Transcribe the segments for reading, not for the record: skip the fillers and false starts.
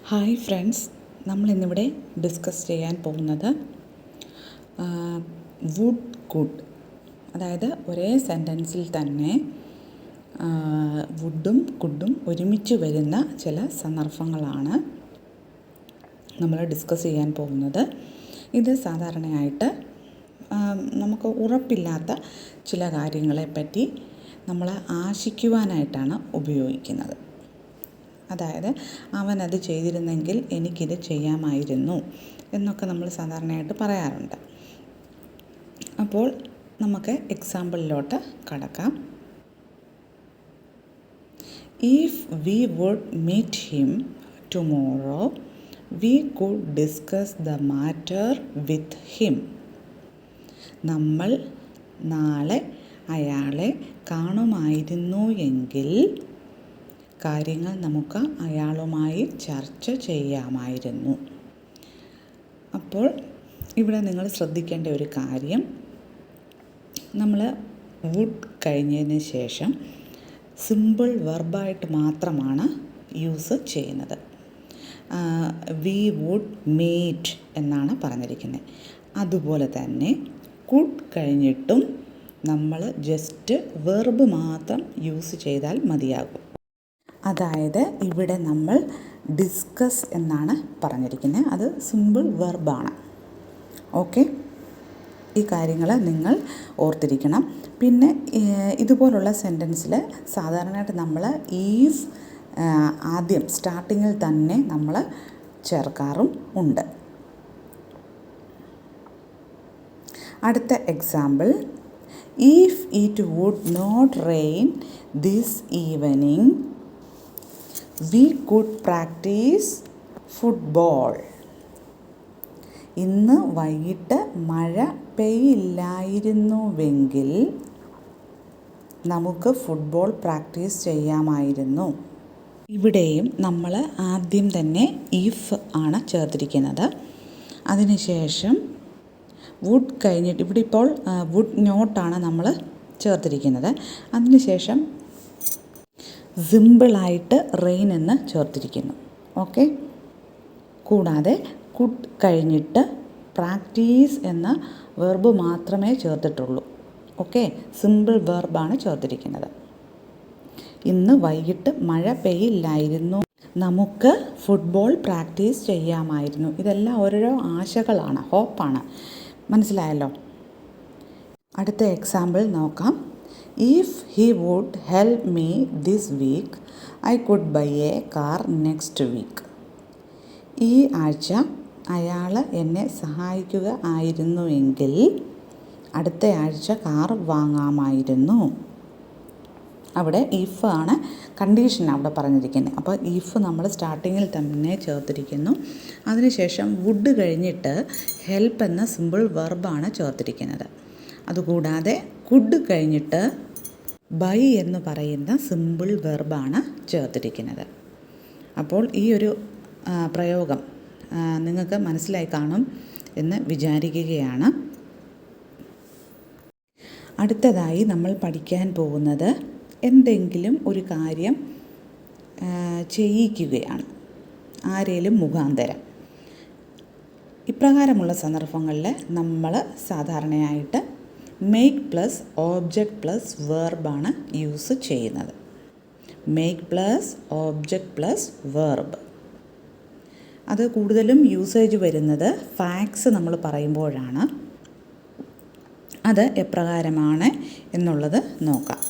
Hi friends, നമ്മളിന്നിവിടെ discuss ചെയ്യാൻ പോകുന്നത് would could, അതായത് ഒരേ സെൻറ്റൻസിൽ തന്നെ വുഡും കുഡും ഒരുമിച്ച് വരുന്ന ചില സന്ദർഭങ്ങളാണ് നമ്മൾ ഡിസ്കസ് ചെയ്യാൻ പോകുന്നത്. ഇത് സാധാരണയായിട്ട് നമുക്ക് ഉറപ്പില്ലാത്ത ചില കാര്യങ്ങളെപ്പറ്റി നമ്മൾ ആശിക്കുവാനായിട്ടാണ് ഉപയോഗിക്കുന്നത്. അതായത് അവനത് ചെയ്തിരുന്നെങ്കിൽ എനിക്കിത് ചെയ്യാമായിരുന്നു എന്നൊക്കെ നമ്മൾ സാധാരണയായിട്ട് പറയാറുണ്ട്. അപ്പോൾ നമുക്ക് എക്സാമ്പിളിലോട്ട് കടക്കാം. If we would meet him tomorrow we could discuss the matter with him. നമ്മൾ നാളെ അയാളെ കാണുമായിരുന്നു എങ്കിൽ കാര്യങ്ങൾ നമുക്ക് അയാളുമായി ചർച്ച ചെയ്യാമായിരുന്നു. അപ്പോൾ ഇവിടെ നിങ്ങൾ ശ്രദ്ധിക്കേണ്ട ഒരു കാര്യം, നമ്മൾ വുഡ് കഴിഞ്ഞതിന് ശേഷം സിമ്പിൾ വെർബായിട്ട് മാത്രമാണ് യൂസ് ചെയ്യുന്നത്. വി വുഡ് മീറ്റ് എന്നാണ് പറഞ്ഞിരിക്കുന്നത്. അതുപോലെ തന്നെ കുഡ് കഴിഞ്ഞിട്ടും നമ്മൾ ജസ്റ്റ് വെർബ് മാത്രം യൂസ് ചെയ്താൽ മതിയാകും. അതായത് ഇവിടെ നമ്മൾ ഡിസ്കസ് എന്നാണ് പറഞ്ഞിരിക്കുന്നത്. അത് സിമ്പിൾ വെർബാണ്. ഓക്കെ, ഈ കാര്യങ്ങൾ നിങ്ങൾ ഓർത്തിരിക്കണം. പിന്നെ ഇതുപോലുള്ള സെൻറ്റൻസിൽ സാധാരണയായിട്ട് നമ്മൾ ഈഫ് ആദ്യം സ്റ്റാർട്ടിങ്ങിൽ തന്നെ നമ്മൾ ചേർക്കാറും ഉണ്ട്. അടുത്ത example, if it would not rain this evening we could practice football. ഇന്ന് വൈകിട്ട് മഴ പെയ്യില്ലായിരുന്നുവെങ്കിൽ നമുക്ക് ഫുട്ബോൾ പ്രാക്ടീസ് ചെയ്യാമായിരുന്നു. ഇവിടെയും നമ്മൾ ആദ്യം തന്നെ ഇഫ് ആണ് ചേർത്തിരിക്കുന്നത്. അതിനുശേഷം വുഡ് കഴിഞ്ഞിട്ട് ഇവിടെ ഇപ്പോൾ വുഡ് നോട്ടാണ് നമ്മൾ ചേർത്തിരിക്കുന്നത്. അതിനുശേഷം സിമ്പിളായിട്ട് റെയിൻ എന്ന് ചേർത്തിരിക്കുന്നു. ഓക്കെ, കൂടാതെ കുഡ് കഴിഞ്ഞിട്ട് പ്രാക്ടീസ് എന്ന വെർബ് മാത്രമേ ചേർത്തിട്ടുള്ളൂ. ഓക്കെ, സിമ്പിൾ വെർബാണ് ചേർത്തിരിക്കുന്നത്. ഇന്ന് വൈകിട്ട് മഴ പെയ്യില്ലായിരുന്നു, നമുക്ക് ഫുട്ബോൾ പ്രാക്ടീസ് ചെയ്യാമായിരുന്നു. ഇതെല്ലാം ഓരോരോ ആശകളാണ്, ഹോപ്പാണ്. മനസ്സിലായല്ലോ? അടുത്ത എക്സാമ്പിൾ നോക്കാം. If he would help me this week, I could buy a car next week. ഈ ആഴ്ച അയാൾ എന്നെ സഹായിക്കുക ആയിരുന്നുവെങ്കിൽ അടുത്ത ആഴ്ച കാർ വാങ്ങാമായിരുന്നു. അവിടെ ഇഫ് ആണ് കണ്ടീഷൻ അവിടെ പറഞ്ഞിരിക്കുന്നത്. അപ്പോൾ ഇഫ് നമ്മൾ സ്റ്റാർട്ടിങ്ങിൽ തന്നെ ചേർത്തിരിക്കുന്നു. അതിനുശേഷം വുഡ് കഴിഞ്ഞിട്ട് ഹെൽപ്പ് എന്ന സിമ്പിൾ വെർബാണ് ചേർത്തിരിക്കുന്നത്. അതുകൂടാതെ കുഡ് കഴിഞ്ഞിട്ട് ബൈ എന്ന് പറയുന്ന സിമ്പിൾ വെർബാണ് ചേർത്തിരിക്കുന്നത്. അപ്പോൾ ഈ ഒരു പ്രയോഗം നിങ്ങൾക്ക് മനസ്സിലായി കാണും എന്ന് വിചാരിക്കുകയാണ്. അടുത്തതായി നമ്മൾ പഠിക്കാൻ പോകുന്നത് എന്തെങ്കിലും ഒരു കാര്യം ചെയ്യിക്കുകയാണ്, ആരേലും മുഖാന്തരം. ഇപ്രകാരമുള്ള സന്ദർഭങ്ങളിൽ നമ്മൾ സാധാരണയായിട്ട് മേക്ക് പ്ലസ് ഓബ്ജക്റ്റ് പ്ലസ് വെർബാണ് യൂസ് ചെയ്യുന്നത്. Make plus object plus verb. അത് കൂടുതലും യൂസേജ് വരുന്നത് ഫാക്ട്സ് നമ്മൾ പറയുമ്പോഴാണ്. അത് എപ്രകാരമാണ് എന്നുള്ളത് നോക്കാം.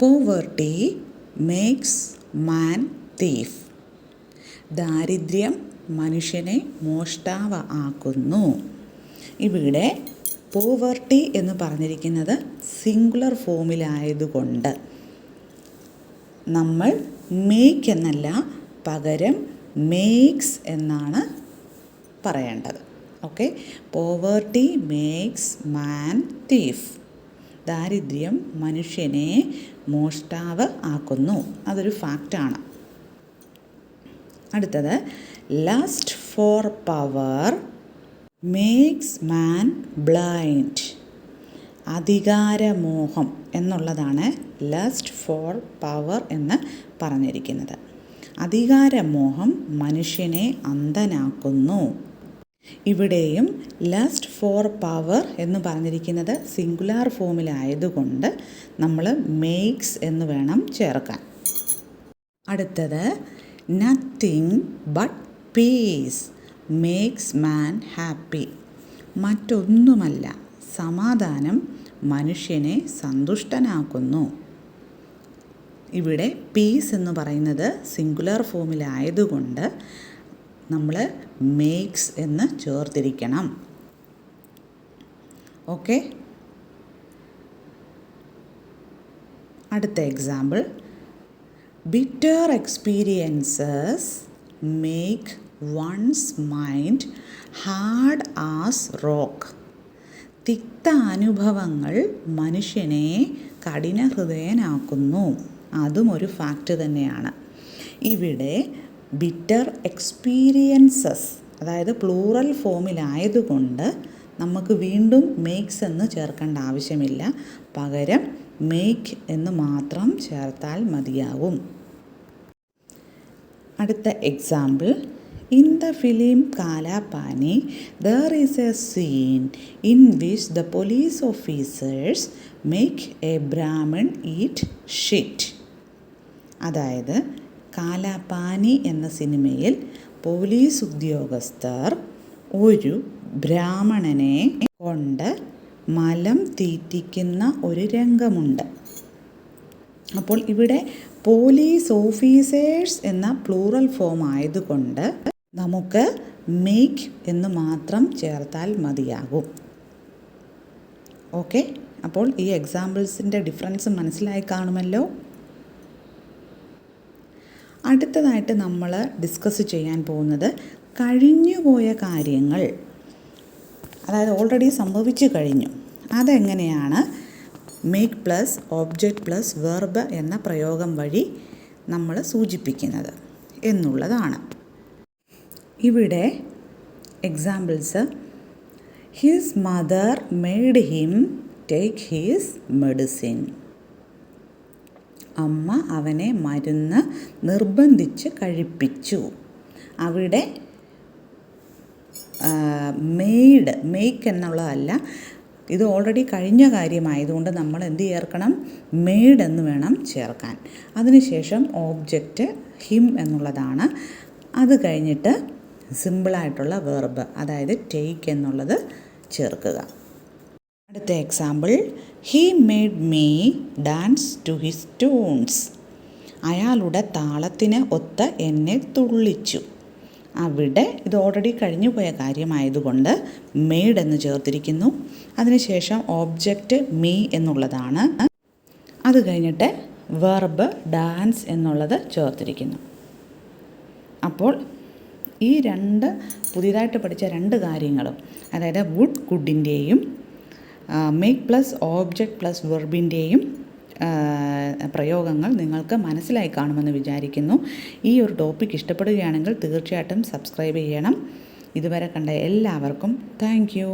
Poverty makes man thief. ദാരിദ്ര്യം മനുഷ്യനെ മോഷ്ടാവ് ആക്കുന്നു. ഇവിടെ പോവർട്ടി എന്ന് പറഞ്ഞിരിക്കുന്നത് സിംഗുലർ ഫോമിലായതുകൊണ്ട് നമ്മൾ മേക്ക് എന്നല്ല, പകരം മേക്സ് എന്നാണ് പറയേണ്ടത്. Okay, poverty makes man thief. ദാരിദ്ര്യം മനുഷ്യനെ മോഷ്ടാവ് ആക്കുന്നു. അതൊരു ഫാക്റ്റാണ്. അടുത്തത്, lust for power makes man blind. അധികാരമോഹം എന്നുള്ളതാണ് ലസ്റ്റ് ഫോർ പവർ എന്ന് പറഞ്ഞിരിക്കുന്നത്. അധികാരമോഹം മനുഷ്യനെ അന്ധനാക്കുന്നു. ഇവിടെയും ലസ്റ്റ് ഫോർ പവർ എന്ന് പറഞ്ഞിരിക്കുന്നത് സിംഗുലാർ ഫോമിലായതുകൊണ്ട് നമ്മൾ മേക്സ് എന്ന് വേണം ചേർക്കാൻ. അടുത്തത് nothing but peace makes man happy. മറ്റൊന്നുമല്ല, സമാധാനം മനുഷ്യനെ സന്തുഷ്ടനാക്കുന്നു. ഇവിടെ പീസ് എന്ന് പറയുന്നത് സിംഗുലർ ഫോമിലായതുകൊണ്ട് നമ്മൾ മേക്സ് എന്ന് ചേർത്തിരിക്കണം. ഓക്കെ. അടുത്ത example, bitter experiences make one's mind hard as rock. തിക്ത അനുഭവങ്ങൾ മനുഷ്യനെ കഠിനഹൃദയനാക്കുന്നു. അതും ഒരു ഫാക്റ്റ് തന്നെയാണ്. ഇവിടെ ബിറ്റർ എക്സ്പീരിയൻസസ്, അതായത് പ്ലൂറൽ ഫോമിലായതുകൊണ്ട് നമുക്ക് വീണ്ടും മേക്സ് എന്ന് ചേർക്കേണ്ട ആവശ്യമില്ല. പകരം മേക്ക് എന്ന് മാത്രം ചേർത്താൽ മതിയാവും. അടുത്ത example, in the film Kalapani there is A scene in which the police officers make A Brahmin eat shit. അതായത് കാലാപാനി എന്ന സിനിമയിൽ പോലീസ് ഉദ്യോഗസ്ഥർ ഒരു ബ്രാഹ്മണനെ കൊണ്ട് മലം തീറ്റിക്കുന്ന ഒരു രംഗമുണ്ട്. അപ്പോൾ ഇവിടെ പോലീസ് ഓഫീസേഴ്സ് എന്ന പ്ലൂറൽ ഫോം ആയതുകൊണ്ട് നമുക്ക് മേക്ക് എന്ന് മാത്രം ചേർത്താൽ മതിയാകും. ഓക്കെ. അപ്പോൾ ഈ എക്സാമ്പിൾസിൻ്റെ ഡിഫറൻസ് മനസ്സിലായി കാണുമല്ലോ. അടുത്തതായിട്ട് നമ്മൾ ഡിസ്കസ് ചെയ്യാൻ പോകുന്നത് കഴിഞ്ഞുപോയ കാര്യങ്ങൾ, അതായത് ഓൾറെഡി സംഭവിച്ചു കഴിഞ്ഞു, അതെങ്ങനെയാണ് make plus object plus verb എന്ന പ്രയോഗം വഴി നമ്മൾ സൂചിപ്പിക്കുന്നത് എന്നുള്ളതാണ്. ഇവിടെ examples, his mother made him take his medicine. അമ്മ അവനെ മരുന്ന് നിർബന്ധിച്ച് കഴിപ്പിച്ചു. അവിടെ മെയ്ഡ്, മേക്ക് എന്നുള്ളതല്ല, ഇത് ഓൾറെഡി കഴിഞ്ഞ കാര്യമായതുകൊണ്ട് നമ്മൾ എന്ത് ചേർക്കണം? മെയ്ഡ് എന്ന് വേണം ചേർക്കാൻ. അതിനുശേഷം ഓബ്ജക്റ്റ് ഹിം എന്നുള്ളതാണ്. അത് കഴിഞ്ഞിട്ട് സിമ്പിളായിട്ടുള്ള വെർബ്, അതായത് ടേക്ക് എന്നുള്ളത് ചേർക്കുക. അടുത്ത example, he made me dance to his tunes. അയാളുടെ താളത്തിന് ഒത്ത് എന്നെ തുള്ളിച്ചു. അവിടെ ഇത് ഓൾറെഡി കഴിഞ്ഞു പോയ കാര്യമായതുകൊണ്ട് മെയ്ഡ് എന്ന് ചേർത്തിരിക്കുന്നു. അതിനുശേഷം ഓബ്ജക്റ്റ് മീ എന്നുള്ളതാണ്. അത് കഴിഞ്ഞിട്ട് വെർബ് ഡാൻസ് എന്നുള്ളത് ചേർത്തിരിക്കുന്നു. അപ്പോൾ ഈ പുതിയതായിട്ട് പഠിച്ച രണ്ട് കാര്യങ്ങളും, അതായത് വുഡ് കുഡിൻ്റെയും മേക്ക് പ്ലസ് ഓബ്ജക്റ്റ് പ്ലസ് വെർബിൻ്റെയും പ്രയോഗങ്ങൾ നിങ്ങൾക്ക് മനസ്സിലായി കാണുമെന്ന് വിചാരിക്കുന്നു. ഈ ഒരു ടോപ്പിക് ഇഷ്ടപ്പെടുകയാണെങ്കിൽ തീർച്ചയായിട്ടും സബ്സ്ക്രൈബ് ചെയ്യണം. ഇതുവരെ കണ്ട എല്ലാവർക്കും താങ്ക് യു.